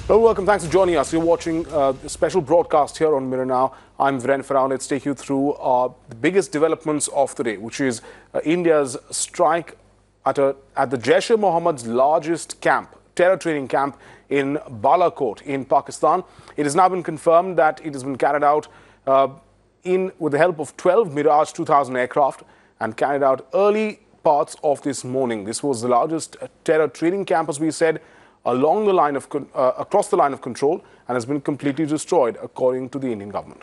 Well, welcome. Thanks for joining us. You're watching a special broadcast here on Mirror Now. I'm Viren Farao. Let's take you through the biggest developments of the day, which is India's strike at the jaish-e-mohammed's largest camp, terror training camp in Balakot in Pakistan. It has now been confirmed that it has been carried out with the help of 12 Mirage 2000 aircraft and carried out early parts of this morning. This was the largest terror training camp, as we said, along the line of across the line of control, and has been completely destroyed, according to the Indian government.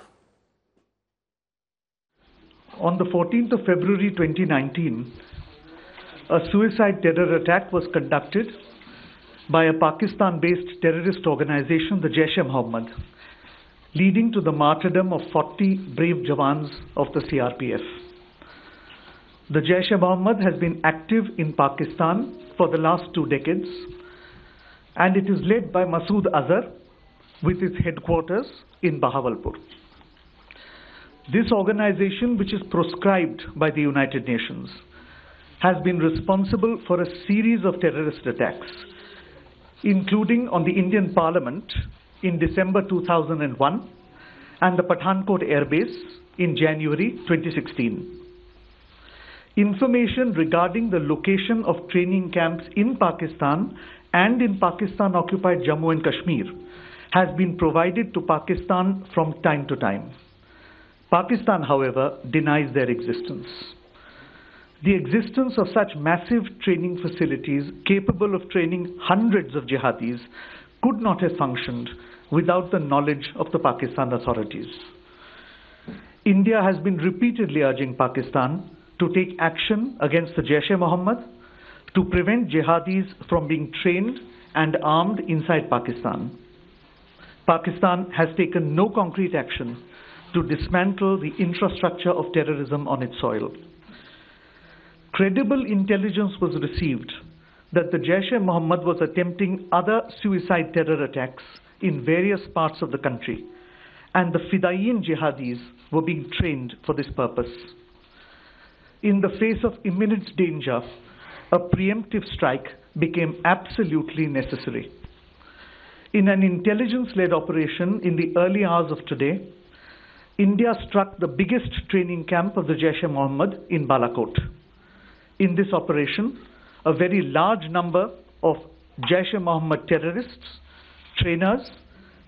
On the 14th of February 2019, a suicide terror attack was conducted by a Pakistan-based terrorist organization, the jaish-e-mohammed, leading to the martyrdom of 40 brave Jawans of the CRPF. The jaish-e-mohammed has been active in Pakistan for the last 2 decades, and it is led by Masood Azhar with its headquarters in Bahawalpur. This organization, which is proscribed by the United Nations, has been responsible for a series of terrorist attacks, including on the Indian Parliament in December 2001 and the Pathankot airbase in January 2016. Information regarding the location of training camps in Pakistan and in Pakistan-occupied Jammu and Kashmir has been provided to Pakistan from time to time. Pakistan, however, denies their existence. The existence of such massive training facilities capable of training hundreds of jihadis could not have functioned without the knowledge of the Pakistan authorities. India has been repeatedly urging Pakistan to take action against the jaish-e-mohammed, to prevent jihadis from being trained and armed inside Pakistan. Pakistan has taken no concrete action to dismantle the infrastructure of terrorism on its soil. Credible intelligence was received that the jaish-e-mohammed was attempting other suicide terror attacks in various parts of the country, and the Fidaiyin jihadis were being trained for this purpose. In the face of imminent danger, a preemptive strike became absolutely necessary. In an intelligence-led operation in the early hours of today, India struck the biggest training camp of the jaish-e-mohammed in Balakot. In this operation, a very large number of jaish-e-mohammed terrorists, trainers,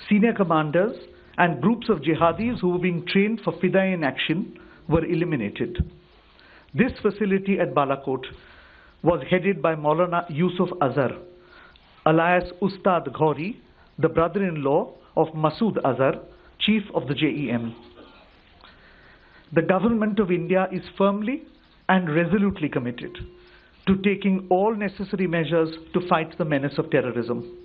senior commanders, and groups of jihadis who were being trained for Fidaiyin action were eliminated. This facility at Balakot was headed by Maulana Yusuf Azhar, alias Ustad Ghori, the brother-in-law of Masood Azhar, chief of the JEM. The government of India is firmly and resolutely committed to taking all necessary measures to fight the menace of terrorism.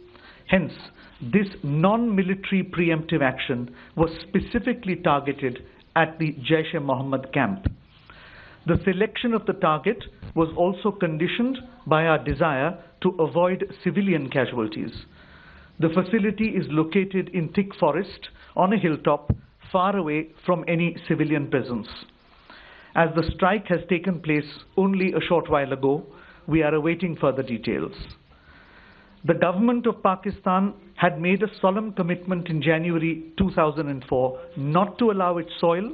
Hence, this non-military preemptive action was specifically targeted at the jaish-e-mohammed camp. The selection of the target was also conditioned by our desire to avoid civilian casualties. The facility is located in thick forest on a hilltop, far away from any civilian presence. As the strike has taken place only a short while ago, we are awaiting further details. The government of Pakistan had made a solemn commitment in January 2004 not to allow its soil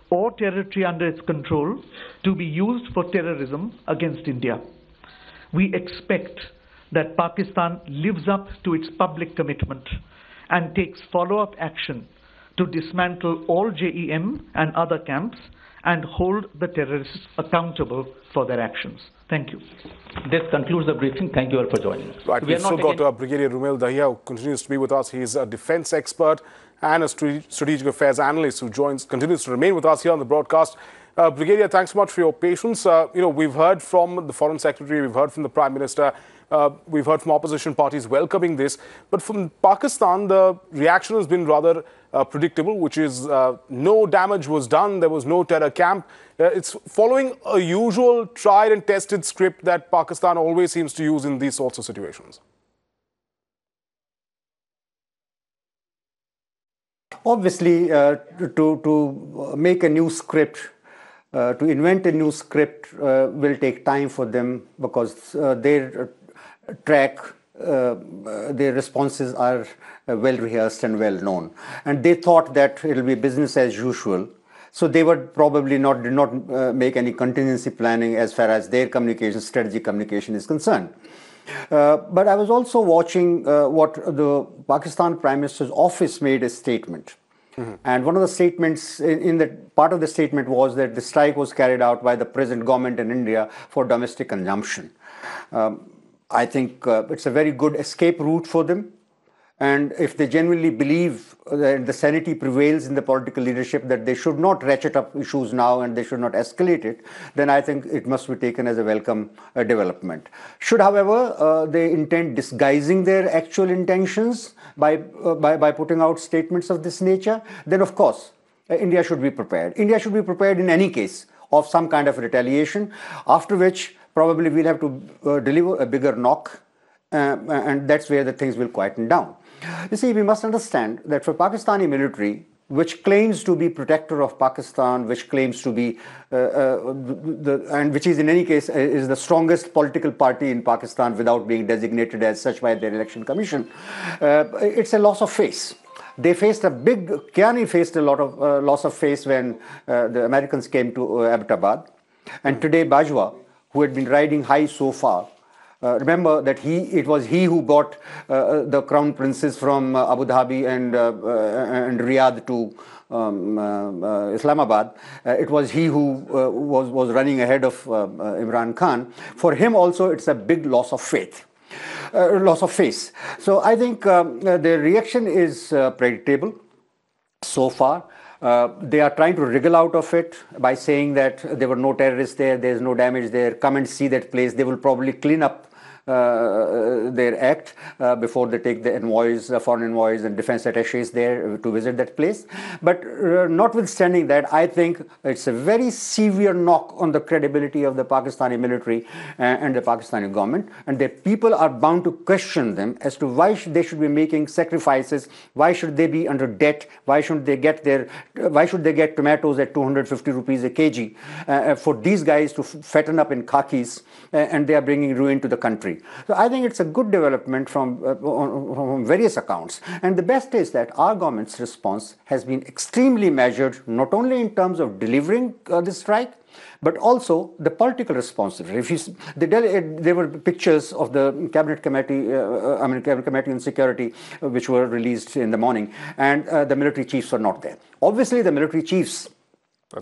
or territory under its control to be used for terrorism against India. We expect that Pakistan lives up to its public commitment and takes follow-up action to dismantle all JEM and other camps and hold the terrorists accountable for their actions. Thank you. This concludes the briefing. Thank you all for joining us. Right, we've still got Brigadier Rumel Dahiya, who continues to be with us. He's a defense expert and a strategic affairs analyst who continues to remain with us here on the broadcast. Brigadier, thanks so much for your patience. We've heard from the Foreign Secretary, we've heard from the Prime Minister, we've heard from opposition parties welcoming this. But from Pakistan, the reaction has been rather predictable, which is no damage was done, there was no terror camp. It's following a usual tried and tested script that Pakistan always seems to use in these sorts of situations. Obviously, to make a new script, to invent a new script will take time for them, because their track their responses are well rehearsed and well known, and they thought that it will be business as usual. So they would probably did not make any contingency planning as far as their strategic communication is concerned. But I was also watching what the Pakistan Prime Minister's office made a statement. And one of the statements in that part of the statement was that the strike was carried out by the present government in India for domestic consumption. I think it's a very good escape route for them. And if they genuinely believe that the sanity prevails in the political leadership, that they should not ratchet up issues now and they should not escalate it, then I think it must be taken as a welcome development. Should, however, they intend disguising their actual intentions by putting out statements of this nature, then of course, India should be prepared. India should be prepared in any case of some kind of retaliation, after which probably we'll have to deliver a bigger knock, and that's where the things will quieten down. You see, we must understand that for Pakistani military, which claims to be protector of Pakistan, which claims to be, and which is in any case is the strongest political party in Pakistan without being designated as such by their election commission, it's a loss of face. They faced Kiani faced a lot of loss of face when the Americans came to Abbottabad. And today Bajwa, who had been riding high so far, remember that it was he who brought the crown princes from Abu Dhabi and Riyadh to Islamabad. It was he who was running ahead of Imran Khan. For him also, it's a big loss of faith. Loss of face. So I think the reaction is predictable so far. They are trying to wriggle out of it by saying that there were no terrorists there, there's no damage there, come and see that place. They will probably clean up their act before they take the envoys, foreign envoys and defense attaches there to visit that place. But notwithstanding that, I think it's a very severe knock on the credibility of the Pakistani military and the Pakistani government, and the people are bound to question them as to why they should be making sacrifices, why should they be under debt, why should they get tomatoes at 250 rupees a kg for these guys to fatten up in khakis, and they are bringing ruin to the country. So I think it's a good development from various accounts. And the best is that our government's response has been extremely measured, not only in terms of delivering this strike, but also the political response. There were pictures of the Cabinet Committee, Cabinet Committee on Security, which were released in the morning, and the military chiefs were not there. Obviously, the military chiefs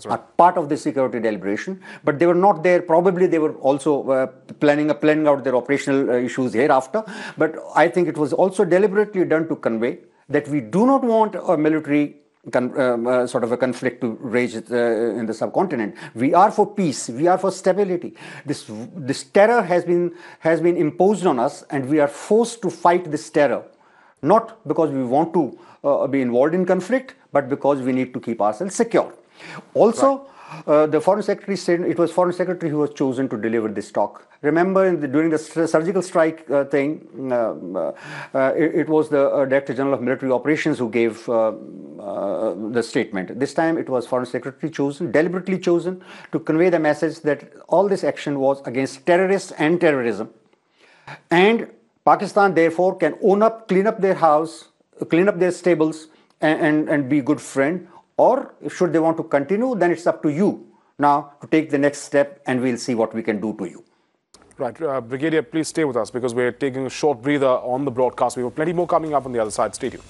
are part of the security deliberation, but they were not there. Probably they were also planning out their operational issues hereafter. But I think it was also deliberately done to convey that we do not want a military sort of a conflict to rage in the subcontinent. We are for peace. We are for stability. This terror has been imposed on us, and we are forced to fight this terror, not because we want to be involved in conflict, but because we need to keep ourselves secure. Also, the Foreign Secretary said it was Foreign Secretary who was chosen to deliver this talk. Remember, during the surgical strike thing, it was the Director General of Military Operations who gave the statement. This time, it was Foreign Secretary deliberately chosen to convey the message that all this action was against terrorists and terrorism, and Pakistan therefore can own up, clean up their house, clean up their stables, and be a good friend. Or should they want to continue, then it's up to you now to take the next step, and we'll see what we can do to you. Right. Brigadier, please stay with us because we're taking a short breather on the broadcast. We have plenty more coming up on the other side. Stay tuned.